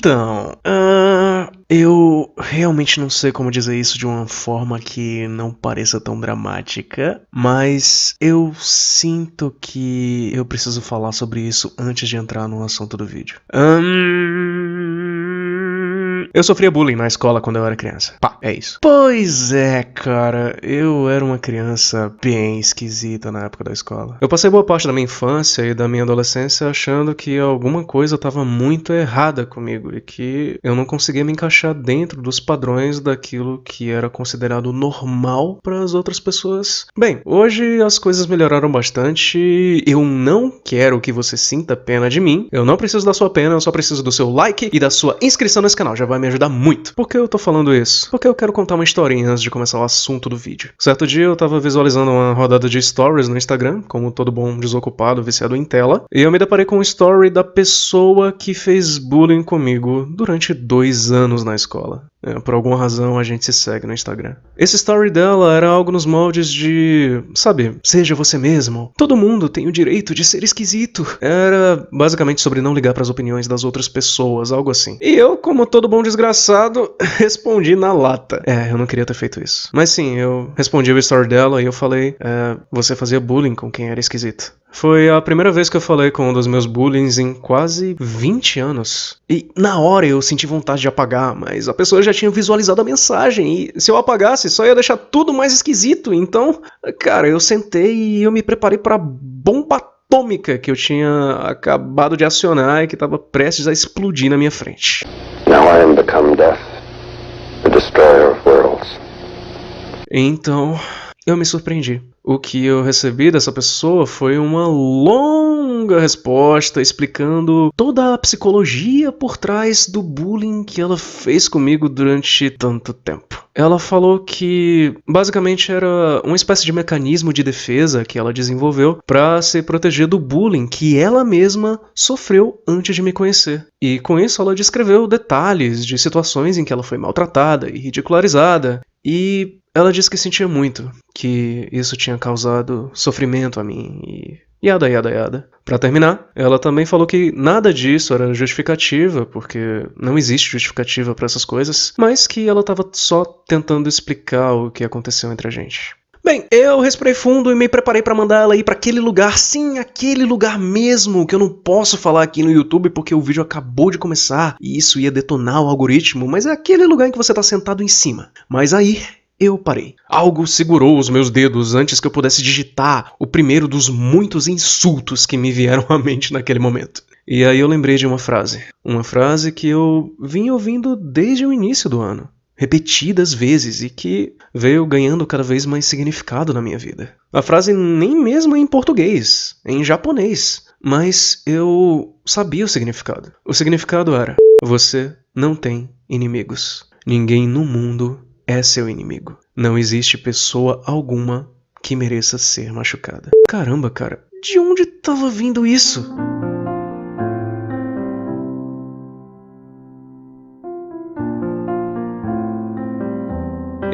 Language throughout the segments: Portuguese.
Então, eu realmente não sei como dizer isso de uma forma que não pareça tão dramática, mas eu sinto que eu preciso falar sobre isso antes de entrar no assunto do vídeo. Eu sofria bullying na escola quando eu era criança. Pá, é isso. Pois é, cara, eu era uma criança bem esquisita na época da escola. Eu passei boa parte da minha infância e da minha adolescência achando que alguma coisa estava muito errada comigo e que eu não conseguia me encaixar dentro dos padrões daquilo que era considerado normal para as outras pessoas. Bem, hoje as coisas melhoraram bastante. Eu não quero que você sinta pena de mim. Eu não preciso da sua pena, eu só preciso do seu like e da sua inscrição nesse canal. Já vai me ajudar muito. Por que eu tô falando isso? Porque eu quero contar uma historinha antes de começar o assunto do vídeo. Certo dia eu tava visualizando uma rodada de stories no Instagram, como todo bom desocupado, viciado em tela, e eu me deparei com um story da pessoa que fez bullying comigo durante 2 anos na escola. Por alguma razão a gente se segue no Instagram. Esse story dela era algo nos moldes de, sabe, seja você mesmo. Todo mundo tem o direito de ser esquisito. Era basicamente sobre não ligar para as opiniões das outras pessoas, algo assim. E eu, como todo bom desgraçado, respondi na lata. Eu não queria ter feito isso. Mas sim, eu respondi o story dela e eu falei, você fazia bullying com quem era esquisito. Foi a primeira vez que eu falei com um dos meus bullies em quase 20 anos. E na hora eu senti vontade de apagar, mas a pessoa já tinha visualizado a mensagem e se eu apagasse só ia deixar tudo mais esquisito. Então, cara, eu sentei e eu me preparei pra bomba atômica que eu tinha acabado de acionar e que estava prestes a explodir na minha frente. Now I am become death, the destroyer of worlds. Então, eu me surpreendi. O que eu recebi dessa pessoa foi uma longa resposta explicando toda a psicologia por trás do bullying que ela fez comigo durante tanto tempo. Ela falou que basicamente era uma espécie de mecanismo de defesa que ela desenvolveu para se proteger do bullying que ela mesma sofreu antes de me conhecer. E com isso ela descreveu detalhes de situações em que ela foi maltratada e ridicularizada. E ela disse que sentia muito, que isso tinha causado sofrimento a mim e yada yada yada. Pra terminar, ela também falou que nada disso era justificativa, porque não existe justificativa pra essas coisas, mas que ela tava só tentando explicar o que aconteceu entre a gente. Bem, eu respirei fundo e me preparei pra mandar ela ir pra aquele lugar, sim, aquele lugar mesmo, que eu não posso falar aqui no YouTube porque o vídeo acabou de começar e isso ia detonar o algoritmo, mas é aquele lugar em que você tá sentado em cima. Mas aí eu parei. Algo segurou os meus dedos antes que eu pudesse digitar o primeiro dos muitos insultos que me vieram à mente naquele momento. E aí eu lembrei de uma frase que eu vim ouvindo desde o início do ano, repetidas vezes e que veio ganhando cada vez mais significado na minha vida. A frase nem mesmo é em português, é em japonês, mas eu sabia o significado. O significado era: você não tem inimigos. Ninguém no mundo é seu inimigo. Não existe pessoa alguma que mereça ser machucada. Caramba, cara, de onde tava vindo isso?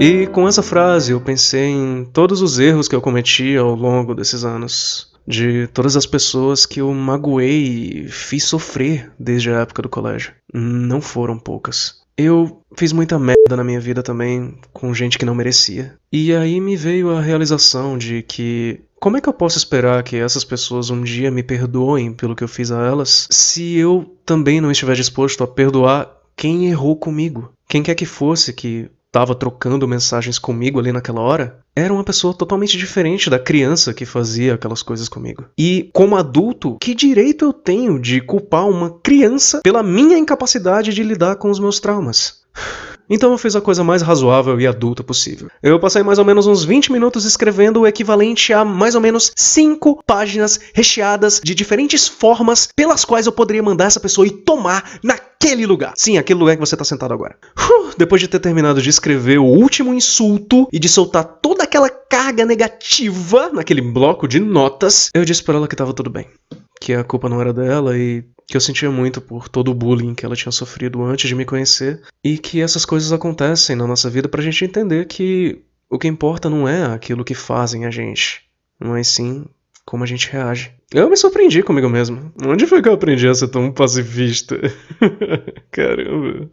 E com essa frase eu pensei em todos os erros que eu cometi ao longo desses anos. De todas as pessoas que eu magoei e fiz sofrer desde a época do colégio. Não foram poucas. Eu fiz muita merda na minha vida também, com gente que não merecia. E aí me veio a realização de que como é que eu posso esperar que essas pessoas um dia me perdoem pelo que eu fiz a elas, se eu também não estiver disposto a perdoar quem errou comigo? Quem quer que fosse que estava trocando mensagens comigo ali naquela hora, era uma pessoa totalmente diferente da criança que fazia aquelas coisas comigo. E, como adulto, que direito eu tenho de culpar uma criança pela minha incapacidade de lidar com os meus traumas? Então eu fiz a coisa mais razoável e adulta possível. Eu passei mais ou menos uns 20 minutos escrevendo o equivalente a mais ou menos 5 páginas recheadas de diferentes formas pelas quais eu poderia mandar essa pessoa ir tomar naquele lugar. Sim, aquele lugar que você tá sentado agora. Depois de ter terminado de escrever o último insulto e de soltar toda aquela carga negativa naquele bloco de notas, eu disse pra ela que tava tudo bem. Que a culpa não era dela e que eu sentia muito por todo o bullying que ela tinha sofrido antes de me conhecer e que essas coisas acontecem na nossa vida pra gente entender que o que importa não é aquilo que fazem a gente, mas sim como a gente reage. Eu me surpreendi comigo mesmo. Onde foi que eu aprendi a ser tão pacifista? Caramba.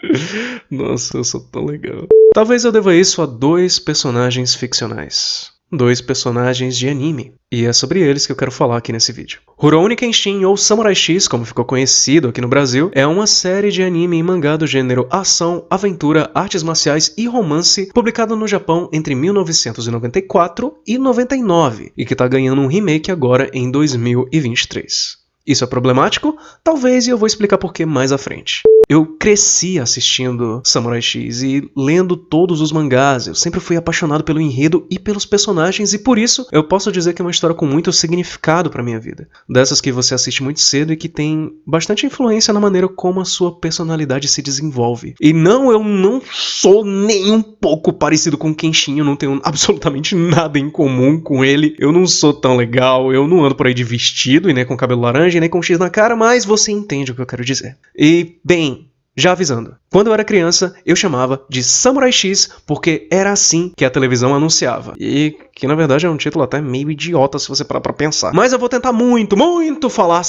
Nossa, eu sou tão legal. Talvez eu deva isso a 2 personagens ficcionais. 2 personagens de anime. E é sobre eles que eu quero falar aqui nesse vídeo. Rurouni Kenshin, ou Samurai X, como ficou conhecido aqui no Brasil, é uma série de anime e mangá do gênero ação, aventura, artes marciais e romance, publicado no Japão entre 1994 e 99, e que tá ganhando um remake agora em 2023. Isso é problemático? Talvez, e eu vou explicar por que mais à frente. Eu cresci assistindo Samurai X e lendo todos os mangás. Eu sempre fui apaixonado pelo enredo e pelos personagens, e por isso eu posso dizer que é uma história com muito significado pra minha vida. Dessas que você assiste muito cedo e que tem bastante influência na maneira como a sua personalidade se desenvolve. E não, eu não sou nem um pouco parecido com Kenshin, eu não tenho absolutamente nada em comum com ele. Eu não sou tão legal, eu não ando por aí de vestido e nem com cabelo laranja e nem com X na cara, mas você entende o que eu quero dizer. E, bem, já avisando, quando eu era criança, eu chamava de Samurai X porque era assim que a televisão anunciava. E que na verdade é um título até meio idiota se você parar pra pensar. Mas eu vou tentar muito falar...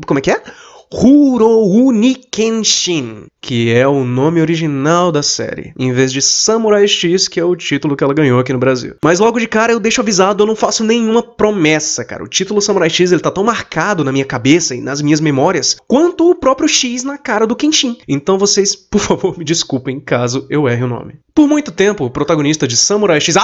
Como é que é? Rurouni Kenshin, que é o nome original da série, em vez de Samurai X, que é o título que ela ganhou aqui no Brasil. Mas logo de cara eu deixo avisado, eu não faço nenhuma promessa, cara. O título Samurai X, ele tá tão marcado na minha cabeça e nas minhas memórias, quanto o próprio X na cara do Kenshin. Então vocês, por favor, me desculpem caso eu erre o nome. Por muito tempo, o protagonista de Samurai X...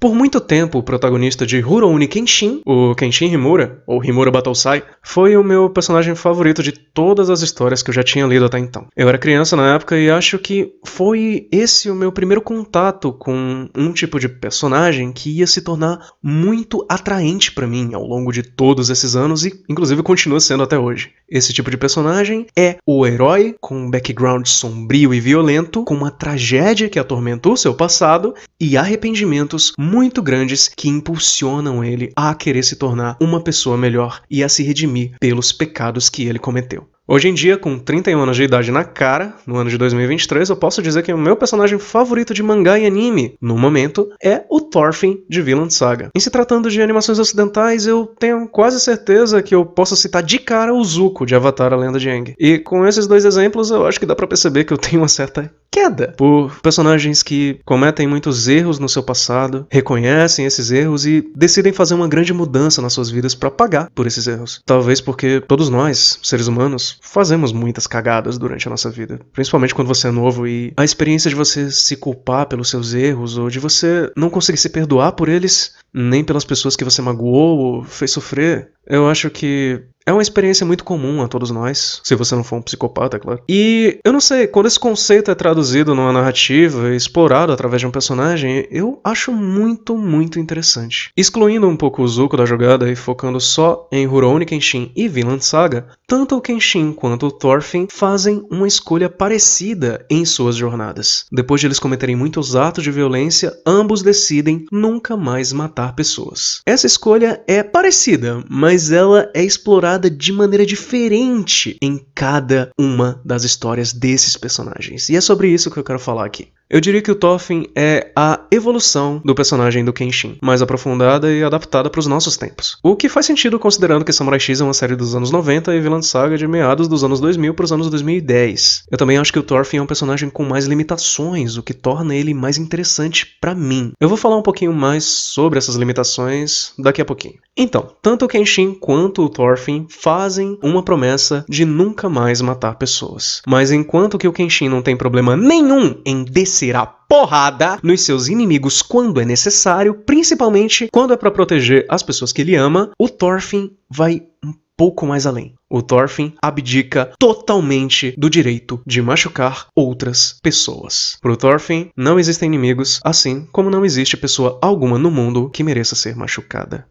Por muito tempo, o protagonista de Rurouni Kenshin, o Kenshin Himura, ou Himura Battlesai, foi o meu personagem favorito de todas as histórias que eu já tinha lido até então. Eu era criança na época e acho que foi esse o meu primeiro contato com um tipo de personagem que ia se tornar muito atraente pra mim ao longo de todos esses anos e, inclusive, continua sendo até hoje. Esse tipo de personagem é o herói com um background sombrio e violento, com uma tragédia que atormentou seu passado e arrependimentos muito grandes que impulsionam ele a querer se tornar uma pessoa melhor e a se redimir pelos pecados que ele cometeu. Hoje em dia, com 31 anos de idade na cara, no ano de 2023, eu posso dizer que o meu personagem favorito de mangá e anime, no momento, é o Thorfinn de Vinland Saga. Em se tratando de animações ocidentais, eu tenho quase certeza que eu posso citar de cara o Zuko de Avatar: A Lenda de Aang. E com esses 2 exemplos, eu acho que dá pra perceber que eu tenho uma certa queda por personagens que cometem muitos erros no seu passado, reconhecem esses erros e decidem fazer uma grande mudança nas suas vidas pra pagar por esses erros. Talvez porque todos nós, seres humanos, fazemos muitas cagadas durante a nossa vida, principalmente quando você é novo, e a experiência de você se culpar pelos seus erros ou de você não conseguir se perdoar por eles, nem pelas pessoas que você magoou ou fez sofrer, eu acho que é uma experiência muito comum a todos nós, se você não for um psicopata, é claro. E eu não sei, quando esse conceito é traduzido numa narrativa e explorado através de um personagem, eu acho muito interessante. Excluindo um pouco o Zuko da jogada e focando só em Rurouni Kenshin e Vinland Saga, tanto o Kenshin quanto o Thorfinn fazem uma escolha parecida em suas jornadas. Depois de eles cometerem muitos atos de violência, ambos decidem nunca mais matar pessoas. Essa escolha é parecida, mas ela é explorada de maneira diferente em cada uma das histórias desses personagens. E é sobre isso que eu quero falar aqui. Eu diria que o Thorfinn é a evolução do personagem do Kenshin, mais aprofundada e adaptada para os nossos tempos. O que faz sentido considerando que Samurai X é uma série dos anos 90 e Vinland Saga de meados dos anos 2000 para os anos 2010. Eu também acho que o Thorfinn é um personagem com mais limitações, o que torna ele mais interessante para mim. Eu vou falar um pouquinho mais sobre essas limitações daqui a pouquinho. Então, tanto o Kenshin quanto o Thorfinn fazem uma promessa de nunca mais matar pessoas. Mas enquanto que o Kenshin não tem problema nenhum em descer a porrada nos seus inimigos quando é necessário, principalmente quando é para proteger as pessoas que ele ama, o Thorfinn vai um pouco mais além. O Thorfinn abdica totalmente do direito de machucar outras pessoas. Pro Thorfinn, não existem inimigos, assim como não existe pessoa alguma no mundo que mereça ser machucada.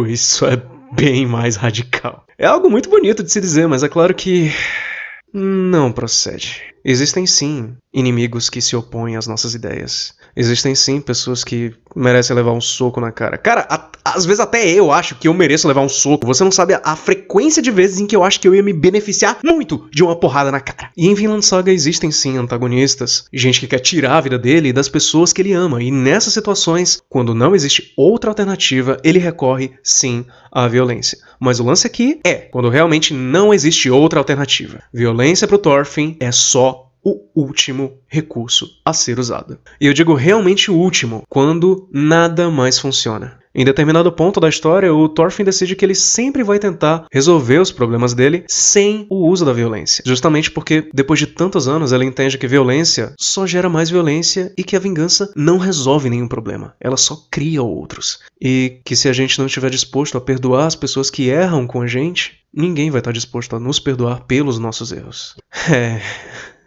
Isso é bem mais radical. É algo muito bonito de se dizer, mas é claro que não procede. Existem sim inimigos que se opõem às nossas ideias. Existem sim pessoas que merecem levar um soco na cara. Cara, às vezes até eu acho que eu mereço levar um soco. Você não sabe a frequência de vezes em que eu acho que eu ia me beneficiar muito de uma porrada na cara. E em Vinland Saga existem sim antagonistas, gente que quer tirar a vida dele e das pessoas que ele ama. E nessas situações, quando não existe outra alternativa, ele recorre sim à violência. Mas o lance aqui é quando realmente não existe outra alternativa. Violência pro Thorfinn é só o último recurso a ser usado. E eu digo realmente o último, quando nada mais funciona. Em determinado ponto da história, o Thorfinn decide que ele sempre vai tentar resolver os problemas dele sem o uso da violência. Justamente porque, depois de tantos anos, ele entende que violência só gera mais violência e que a vingança não resolve nenhum problema. Ela só cria outros. E que se a gente não estiver disposto a perdoar as pessoas que erram com a gente, ninguém vai estar disposto a nos perdoar pelos nossos erros.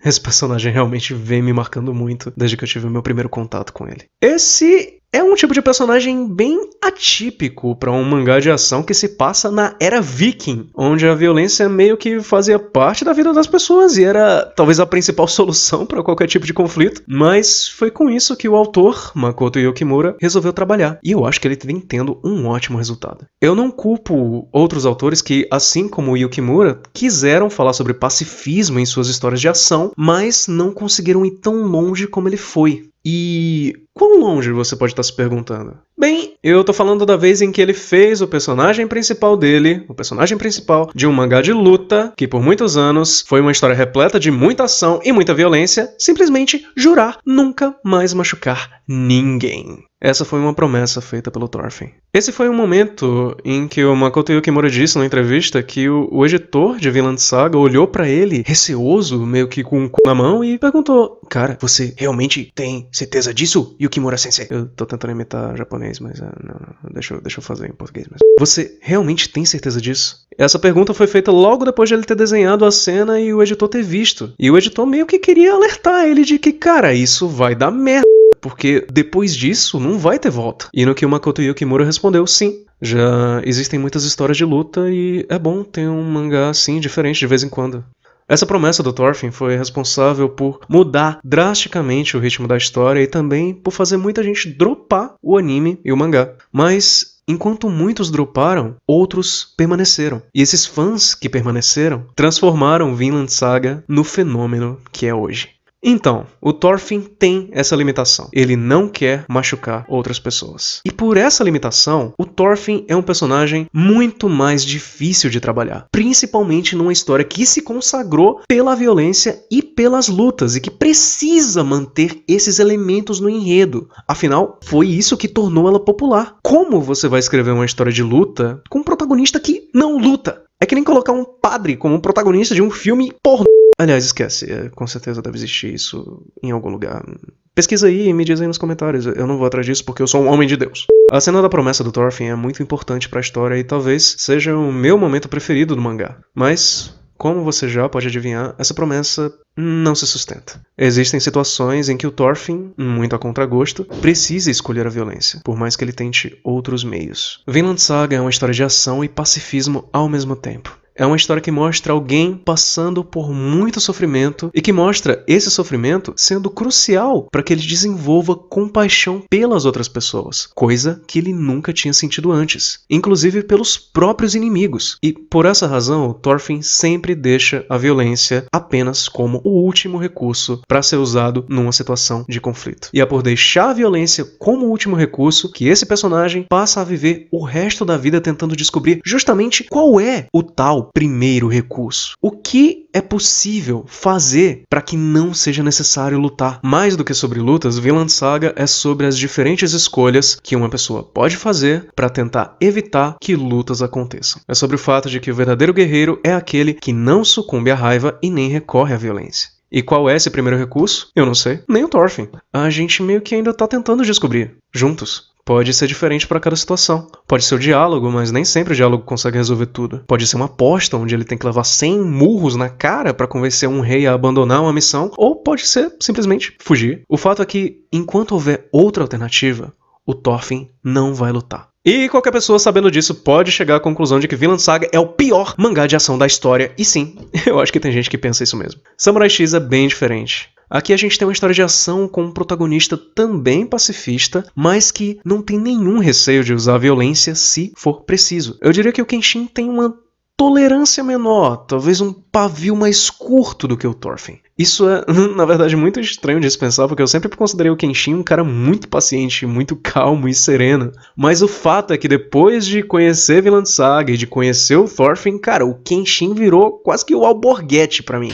Esse personagem realmente vem me marcando muito desde que eu tive o meu primeiro contato com ele. Esse é um tipo de personagem bem atípico para um mangá de ação que se passa na era viking, onde a violência meio que fazia parte da vida das pessoas e era talvez a principal solução para qualquer tipo de conflito. Mas foi com isso que o autor, Makoto Yukimura, resolveu trabalhar. E eu acho que ele vem tendo um ótimo resultado. Eu não culpo outros autores que, assim como o Yukimura, quiseram falar sobre pacifismo em suas histórias de ação, mas não conseguiram ir tão longe como ele foi. E quão longe você pode estar se perguntando? Bem, eu tô falando da vez em que ele fez o personagem principal dele, o personagem principal de um mangá de luta, que por muitos anos foi uma história repleta de muita ação e muita violência, simplesmente jurar nunca mais machucar ninguém. Essa foi uma promessa feita pelo Thorfinn. Esse foi um momento em que o Makoto Yukimura disse na entrevista que o editor de Vinland Saga olhou pra ele, receoso, meio que com o cu na mão, e perguntou: "Cara, você realmente tem certeza disso, Yukimura-sensei?" Eu tô tentando imitar japonês, mas não, deixa eu fazer em português mesmo. "Você realmente tem certeza disso?" Essa pergunta foi feita logo depois de ele ter desenhado a cena e o editor ter visto. E o editor meio que queria alertar ele de que, cara, isso vai dar merda. Porque depois disso não vai ter volta. E no que o Makoto Yukimura respondeu: sim, já existem muitas histórias de luta e é bom ter um mangá assim diferente de vez em quando. Essa promessa do Thorfinn foi responsável por mudar drasticamente o ritmo da história e também por fazer muita gente dropar o anime e o mangá. Mas enquanto muitos droparam, outros permaneceram. E esses fãs que permaneceram transformaram Vinland Saga no fenômeno que é hoje. Então, o Thorfinn tem essa limitação. Ele não quer machucar outras pessoas. E por essa limitação, o Thorfinn é um personagem muito mais difícil de trabalhar. Principalmente numa história que se consagrou pela violência e pelas lutas e que precisa manter esses elementos no enredo. Afinal, foi isso que tornou ela popular. Como você vai escrever uma história de luta com um protagonista que não luta? É que nem colocar um padre como protagonista de um filme pornô. Aliás, esquece, com certeza deve existir isso em algum lugar. Pesquisa aí e me diz aí nos comentários, eu não vou atrás disso porque eu sou um homem de Deus. A cena da promessa do Thorfinn é muito importante pra história e talvez seja o meu momento preferido do mangá. Mas, como você já pode adivinhar, essa promessa não se sustenta. Existem situações em que o Thorfinn, muito a contragosto, precisa escolher a violência, por mais que ele tente outros meios. Vinland Saga é uma história de ação e pacifismo ao mesmo tempo. É uma história que mostra alguém passando por muito sofrimento e que mostra esse sofrimento sendo crucial para que ele desenvolva compaixão pelas outras pessoas, coisa que ele nunca tinha sentido antes, inclusive pelos próprios inimigos. E por essa razão, o Thorfinn sempre deixa a violência apenas como o último recurso para ser usado numa situação de conflito. E é por deixar a violência como o último recurso que esse personagem passa a viver o resto da vida tentando descobrir justamente qual é o tal primeiro recurso. O que é possível fazer para que não seja necessário lutar? Mais do que sobre lutas, Vinland Saga é sobre as diferentes escolhas que uma pessoa pode fazer para tentar evitar que lutas aconteçam. É sobre o fato de que o verdadeiro guerreiro é aquele que não sucumbe à raiva e nem recorre à violência. E qual é esse primeiro recurso? Eu não sei. Nem o Thorfinn. A gente meio que ainda tá tentando descobrir. Juntos. Pode ser diferente para cada situação. Pode ser o diálogo, mas nem sempre o diálogo consegue resolver tudo. Pode ser uma aposta onde ele tem que levar 100 murros na cara para convencer um rei a abandonar uma missão, ou pode ser simplesmente fugir. O fato é que, enquanto houver outra alternativa, o Thorfinn não vai lutar. E qualquer pessoa sabendo disso pode chegar à conclusão de que Vinland Saga é o pior mangá de ação da história. E sim, eu acho que tem gente que pensa isso mesmo. Samurai X é bem diferente. Aqui a gente tem uma história de ação com um protagonista também pacifista, mas que não tem nenhum receio de usar a violência se for preciso. Eu diria que o Kenshin tem uma tolerância menor, talvez um pavio mais curto do que o Thorfinn. Isso é, na verdade, muito estranho de se pensar, porque eu sempre considerei o Kenshin um cara muito paciente, muito calmo e sereno. Mas o fato é que depois de conhecer Vinland Saga e de conhecer o Thorfinn, cara, o Kenshin virou quase que o alborguete pra mim.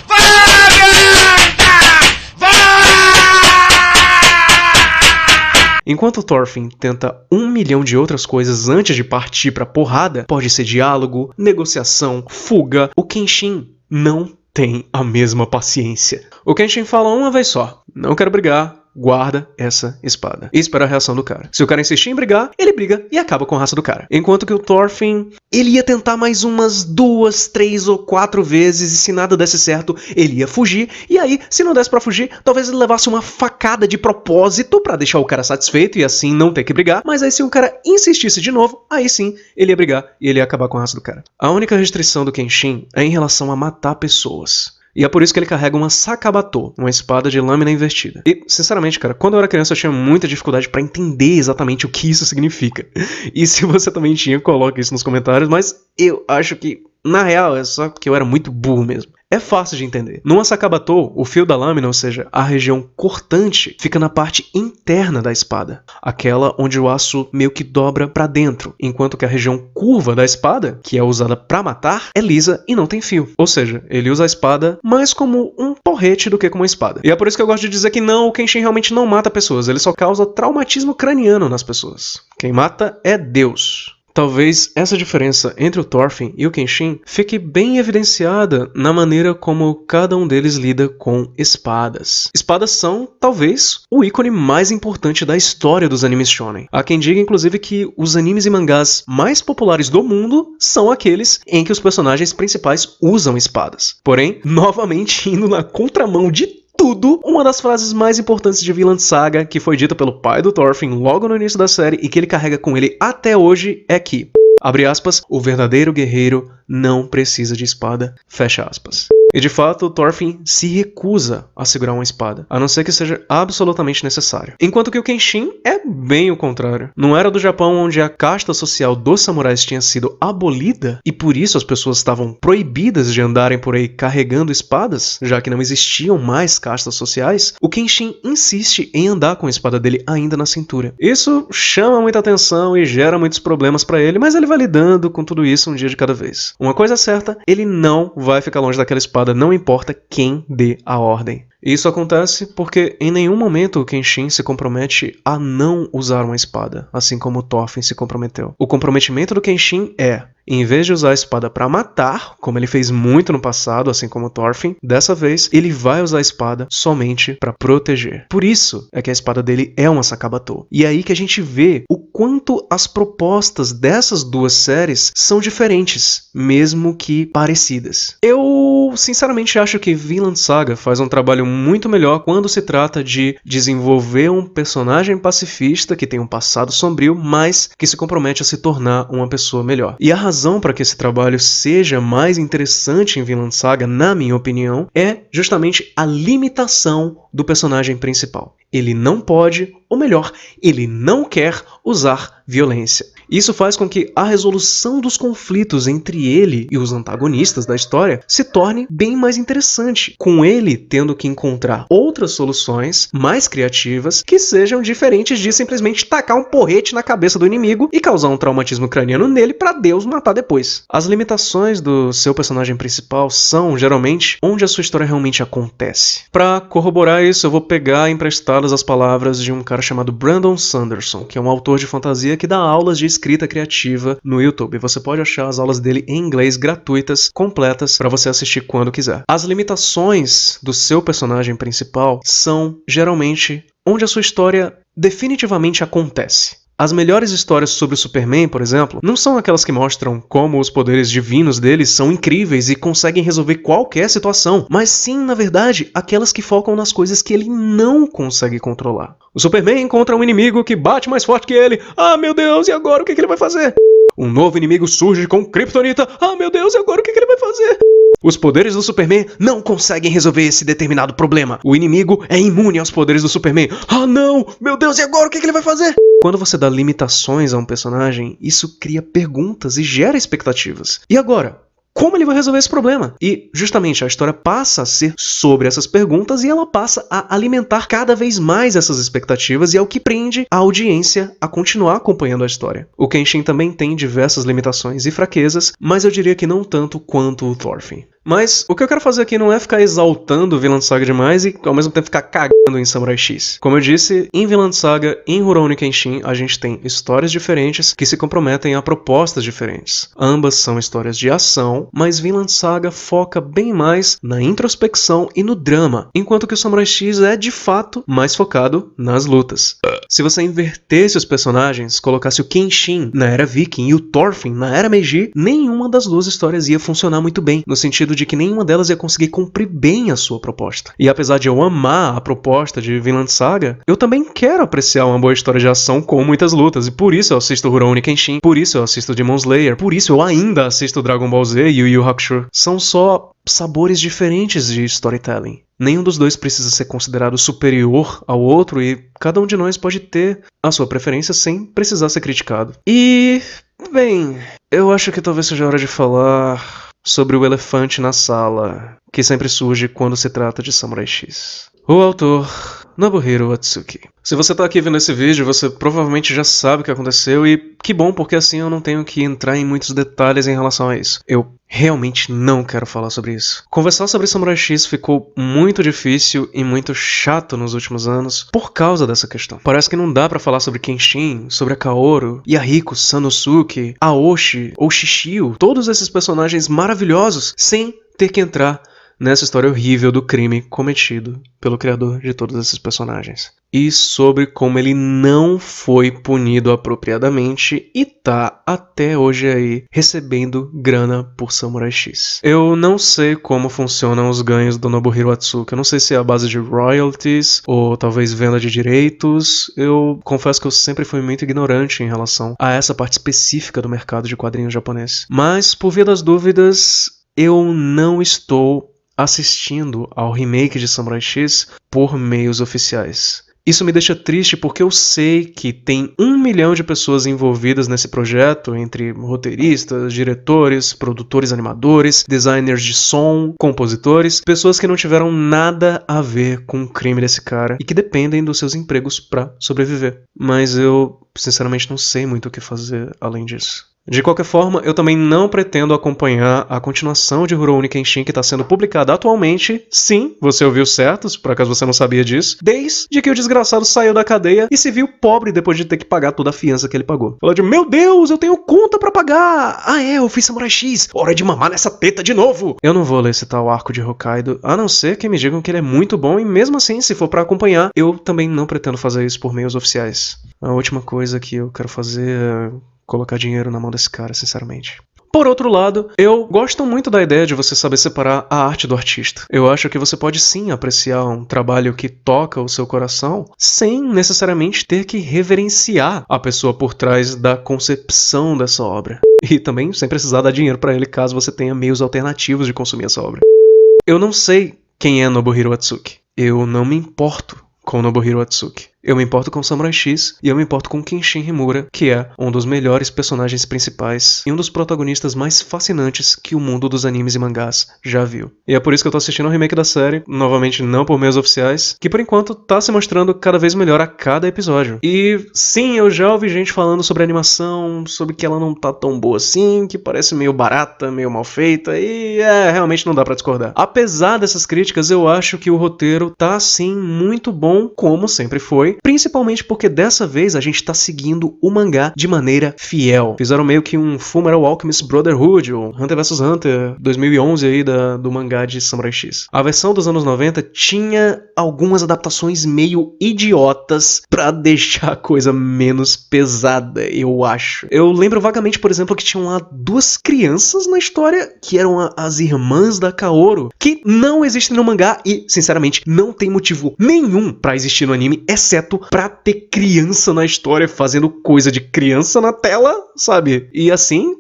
Enquanto Thorfinn tenta 1 milhão de outras coisas antes de partir pra porrada, pode ser diálogo, negociação, fuga, o Kenshin não tem a mesma paciência. O Kenshin fala uma vez só: não quero brigar, guarda essa espada. E espera a reação do cara. Se o cara insistir em brigar, ele briga e acaba com a raça do cara. Enquanto que o Thorfinn, ele ia tentar mais umas 2, 3 ou 4 vezes, e se nada desse certo, ele ia fugir. E aí, se não desse pra fugir, talvez ele levasse uma facada de propósito pra deixar o cara satisfeito e assim não ter que brigar. Mas aí, se o cara insistisse de novo, aí sim, ele ia brigar e ele ia acabar com a raça do cara. A única restrição do Kenshin é em relação a matar pessoas. E é por isso que ele carrega uma Sakabato, uma espada de lâmina invertida. E, sinceramente, cara, quando eu era criança eu tinha muita dificuldade pra entender exatamente o que isso significa. E se você também tinha, coloque isso nos comentários, mas eu acho que, na real, é só porque eu era muito burro mesmo. É fácil de entender. Numa Sakabato, o fio da lâmina, ou seja, a região cortante, fica na parte interna da espada. Aquela onde o aço meio que dobra pra dentro, enquanto que a região curva da espada, que é usada pra matar, é lisa e não tem fio. Ou seja, ele usa a espada mais como um porrete do que como uma espada. E é por isso que eu gosto de dizer que não, o Kenshin realmente não mata pessoas, ele só causa traumatismo craniano nas pessoas. Quem mata é Deus. Talvez essa diferença entre o Thorfinn e o Kenshin fique bem evidenciada na maneira como cada um deles lida com espadas. Espadas são, talvez, o ícone mais importante da história dos animes shonen. Há quem diga, inclusive, que os animes e mangás mais populares do mundo são aqueles em que os personagens principais usam espadas. Porém, novamente indo na contramão de tudo, uma das frases mais importantes de Vinland Saga, que foi dita pelo pai do Thorfinn logo no início da série e que ele carrega com ele até hoje, é que, abre aspas, o verdadeiro guerreiro não precisa de espada, fecha aspas. E de fato, o Thorfinn se recusa a segurar uma espada, a não ser que seja absolutamente necessário. Enquanto que o Kenshin é bem o contrário. Numa era do Japão onde a casta social dos samurais tinha sido abolida, e por isso as pessoas estavam proibidas de andarem por aí carregando espadas, já que não existiam mais castas sociais, o Kenshin insiste em andar com a espada dele ainda na cintura. Isso chama muita atenção e gera muitos problemas pra ele, mas ele vai lidando com tudo isso um dia de cada vez. Uma coisa é certa, ele não vai ficar longe daquela espada, não importa quem dê a ordem. Isso acontece porque em nenhum momento o Kenshin se compromete a não usar uma espada, assim como o Thorfinn se comprometeu. O comprometimento do Kenshin é, em vez de usar a espada para matar, como ele fez muito no passado, assim como o Thorfinn, dessa vez ele vai usar a espada somente para proteger. Por isso é que a espada dele é uma Sakabato. E é aí que a gente vê o quanto as propostas dessas duas séries são diferentes, mesmo que parecidas. Eu, sinceramente, acho que Vinland Saga faz um trabalho muito melhor quando se trata de desenvolver um personagem pacifista que tem um passado sombrio, mas que se compromete a se tornar uma pessoa melhor. E a razão para que esse trabalho seja mais interessante em Vinland Saga, na minha opinião, é justamente a limitação do personagem principal. Ele não pode, ou melhor, ele não quer usar violência. Isso faz com que a resolução dos conflitos entre ele e os antagonistas da história se torne bem mais interessante, com ele tendo que encontrar outras soluções mais criativas que sejam diferentes de simplesmente tacar um porrete na cabeça do inimigo e causar um traumatismo craniano nele para Deus matar depois. As limitações do seu personagem principal são, geralmente, onde a sua história realmente acontece. Para corroborar isso, eu vou pegar emprestadas as palavras de um cara chamado Brandon Sanderson, que é um autor de fantasia que dá aulas de escrita criativa no YouTube. Você pode achar as aulas dele em inglês gratuitas, completas, para você assistir quando quiser. As limitações do seu personagem principal são, geralmente, onde a sua história definitivamente acontece. As melhores histórias sobre o Superman, por exemplo, não são aquelas que mostram como os poderes divinos dele são incríveis e conseguem resolver qualquer situação, mas sim, na verdade, aquelas que focam nas coisas que ele não consegue controlar. O Superman encontra um inimigo que bate mais forte que ele. Ah, meu Deus, e agora o que ele vai fazer? Um novo inimigo surge com Kryptonita. Ah, meu Deus, e agora o que ele vai fazer? Os poderes do Superman não conseguem resolver esse determinado problema. O inimigo é imune aos poderes do Superman. Ah, não! Meu Deus, e agora o que ele vai fazer? Quando você dá limitações a um personagem, isso cria perguntas e gera expectativas. E agora? Como ele vai resolver esse problema? E, justamente, a história passa a ser sobre essas perguntas e ela passa a alimentar cada vez mais essas expectativas e é o que prende a audiência a continuar acompanhando a história. O Kenshin também tem diversas limitações e fraquezas, mas eu diria que não tanto quanto o Thorfinn. Mas o que eu quero fazer aqui não é ficar exaltando Vinland Saga demais e ao mesmo tempo ficar cagando em Samurai X. Como eu disse, em Vinland Saga e em Rurouni Kenshin a gente tem histórias diferentes que se comprometem a propostas diferentes. Ambas são histórias de ação, mas Vinland Saga foca bem mais na introspecção e no drama, enquanto que o Samurai X é de fato mais focado nas lutas. Se você invertesse os personagens, colocasse o Kenshin na era Viking e o Thorfinn na era Meiji, nenhuma das duas histórias ia funcionar muito bem, no sentido de que nenhuma delas ia conseguir cumprir bem a sua proposta. E apesar de eu amar a proposta de Vinland Saga, eu também quero apreciar uma boa história de ação com muitas lutas, e por isso eu assisto Rurouni Kenshin, por isso eu assisto Demon Slayer, por isso eu ainda assisto Dragon Ball Z e Yu Yu Hakusho. São só sabores diferentes de storytelling. Nenhum dos dois precisa ser considerado superior ao outro e cada um de nós pode ter a sua preferência sem precisar ser criticado. E, bem, eu acho que talvez seja a hora de falar sobre o elefante na sala, que sempre surge quando se trata de Samurai X. O autor, Nobuhiro Watsuki. Se você tá aqui vendo esse vídeo, você provavelmente já sabe o que aconteceu e que bom, porque assim eu não tenho que entrar em muitos detalhes em relação a isso. Eu realmente não quero falar sobre isso. Conversar sobre Samurai X ficou muito difícil e muito chato nos últimos anos por causa dessa questão. Parece que não dá pra falar sobre Kenshin, sobre a Kaoru, Yahiko, Sanosuke, Aoshi ou Shishio, todos esses personagens maravilhosos, sem ter que entrar nessa história horrível do crime cometido pelo criador de todos esses personagens. E sobre como ele não foi punido apropriadamente e tá até hoje aí recebendo grana por Samurai X. Eu não sei como funcionam os ganhos do Nobuhiro Watsuki. Eu não sei se é a base de royalties ou talvez venda de direitos. Eu confesso que eu sempre fui muito ignorante em relação a essa parte específica do mercado de quadrinhos japonês. Mas, por via das dúvidas, eu não estou assistindo ao remake de Samurai X por meios oficiais. Isso me deixa triste porque eu sei que tem 1 milhão de pessoas envolvidas nesse projeto, entre roteiristas, diretores, produtores animadores, designers de som, compositores, pessoas que não tiveram nada a ver com o crime desse cara e que dependem dos seus empregos pra sobreviver. Mas eu, sinceramente, não sei muito o que fazer além disso. De qualquer forma, eu também não pretendo acompanhar a continuação de Rurouni Kenshin que está sendo publicada atualmente. Sim, você ouviu certo, por acaso você não sabia disso. Desde que o desgraçado saiu da cadeia e se viu pobre depois de ter que pagar toda a fiança que ele pagou. Falou de, meu Deus, eu tenho conta pra pagar! Ah é, eu fiz Samurai X, hora de mamar nessa teta de novo! Eu não vou ler esse tal arco de Hokkaido, a não ser que me digam que ele é muito bom e mesmo assim, se for pra acompanhar, eu também não pretendo fazer isso por meios oficiais. A última coisa que eu quero fazer é colocar dinheiro na mão desse cara, sinceramente. Por outro lado, eu gosto muito da ideia de você saber separar a arte do artista. Eu acho que você pode sim apreciar um trabalho que toca o seu coração sem necessariamente ter que reverenciar a pessoa por trás da concepção dessa obra. E também sem precisar dar dinheiro pra ele caso você tenha meios alternativos de consumir essa obra. Eu não sei quem é Nobuhiro Watsuki. Eu não me importo com Nobuhiro Watsuki. Eu me importo com Samurai X e eu me importo com Kenshin Himura, que é um dos melhores personagens principais e um dos protagonistas mais fascinantes que o mundo dos animes e mangás já viu. E é por isso que eu tô assistindo o remake da série, novamente não por meios oficiais, que por enquanto tá se mostrando cada vez melhor a cada episódio. E sim, eu já ouvi gente falando sobre a animação, sobre que ela não tá tão boa assim, que parece meio barata, meio mal feita, e realmente não dá pra discordar. Apesar dessas críticas, eu acho que o roteiro tá sim muito bom, como sempre foi, foi, principalmente porque dessa vez a gente tá seguindo o mangá de maneira fiel. Fizeram meio que um Fullmetal Alchemist Brotherhood, ou Hunter vs Hunter 2011 aí do mangá de Samurai X. A versão dos anos 90 tinha algumas adaptações meio idiotas pra deixar a coisa menos pesada, eu acho. Eu lembro vagamente, por exemplo, que tinham lá duas crianças na história que eram as irmãs da Kaoru, que não existem no mangá e, sinceramente, não tem motivo nenhum pra existir no anime, exceto pra ter criança na história fazendo coisa de criança na tela, sabe? E assim,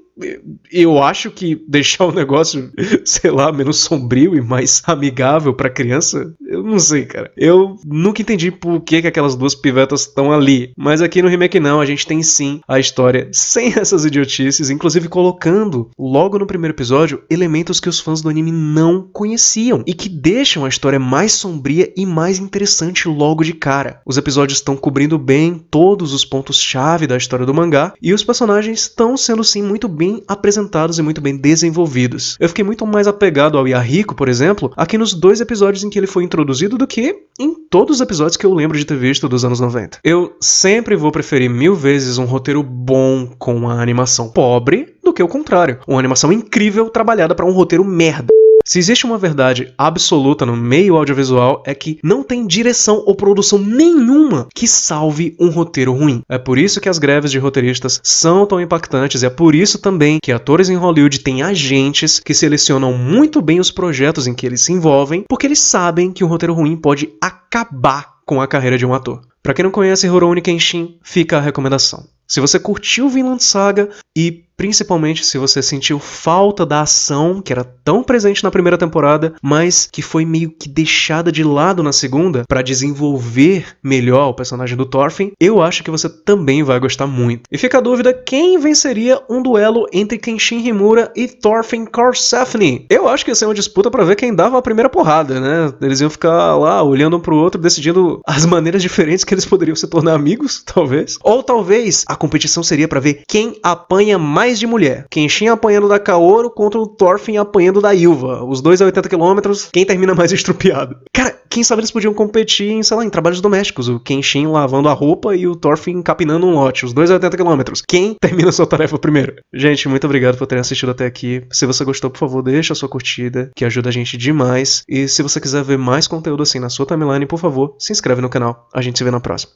eu acho que deixar o negócio, sei lá, menos sombrio e mais amigável pra criança, eu não sei, cara. Eu nunca entendi por que aquelas duas pivetas estão ali. Mas aqui no remake não, a gente tem sim a história sem essas idiotices, inclusive colocando, logo no primeiro episódio, elementos que os fãs do anime não conheciam e que deixam a história mais sombria e mais interessante logo de cara. Os episódios estão cobrindo bem todos os pontos-chave da história do mangá e os personagens estão sendo sim muito bem apresentados e muito bem desenvolvidos. Eu fiquei muito mais apegado ao Yahiko, por exemplo, aqui nos 2 episódios em que ele foi introduzido do que em todos os episódios que eu lembro de ter visto dos anos 90. Eu sempre vou preferir 1000 vezes um roteiro bom com uma animação pobre do que o contrário, uma animação incrível trabalhada para um roteiro merda. Se existe uma verdade absoluta no meio audiovisual é que não tem direção ou produção nenhuma que salve um roteiro ruim. É por isso que as greves de roteiristas são tão impactantes e é por isso também que atores em Hollywood têm agentes que selecionam muito bem os projetos em que eles se envolvem, porque eles sabem que um roteiro ruim pode acabar com a carreira de um ator. Pra quem não conhece Rurouni Kenshin, fica a recomendação. Se você curtiu Vinland Saga e principalmente se você sentiu falta da ação que era tão presente na primeira temporada, mas que foi meio que deixada de lado na segunda para desenvolver melhor o personagem do Thorfinn, eu acho que você também vai gostar muito. E fica a dúvida, quem venceria um duelo entre Kenshin Himura e Thorfinn Karlsefni? Eu acho que ia ser uma disputa para ver quem dava a primeira porrada, né? Eles iam ficar lá olhando um pro outro, decidindo as maneiras diferentes que eles poderiam se tornar amigos, talvez. Ou talvez a competição seria para ver quem apanha mais de mulher. Kenshin apanhando da Kaoru contra o Thorfinn apanhando da Ylva. Os dois a 80 km, quem termina mais estrupiado? Cara, quem sabe eles podiam competir em, sei lá, em trabalhos domésticos. O Kenshin lavando a roupa e o Thorfinn capinando um lote. Os dois a 80 km. Quem termina a sua tarefa primeiro? Gente, muito obrigado por terem assistido até aqui. Se você gostou, por favor, deixa a sua curtida, que ajuda a gente demais. E se você quiser ver mais conteúdo assim na sua timeline, por favor, se inscreve no canal. A gente se vê na próxima.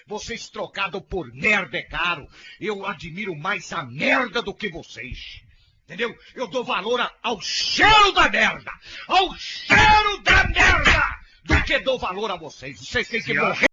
Vocês trocados por merda é caro. Eu admiro mais a merda do que vocês. Entendeu? Eu dou valor ao cheiro da merda. Ao cheiro da merda. Do que dou valor a vocês. Vocês têm que morrer.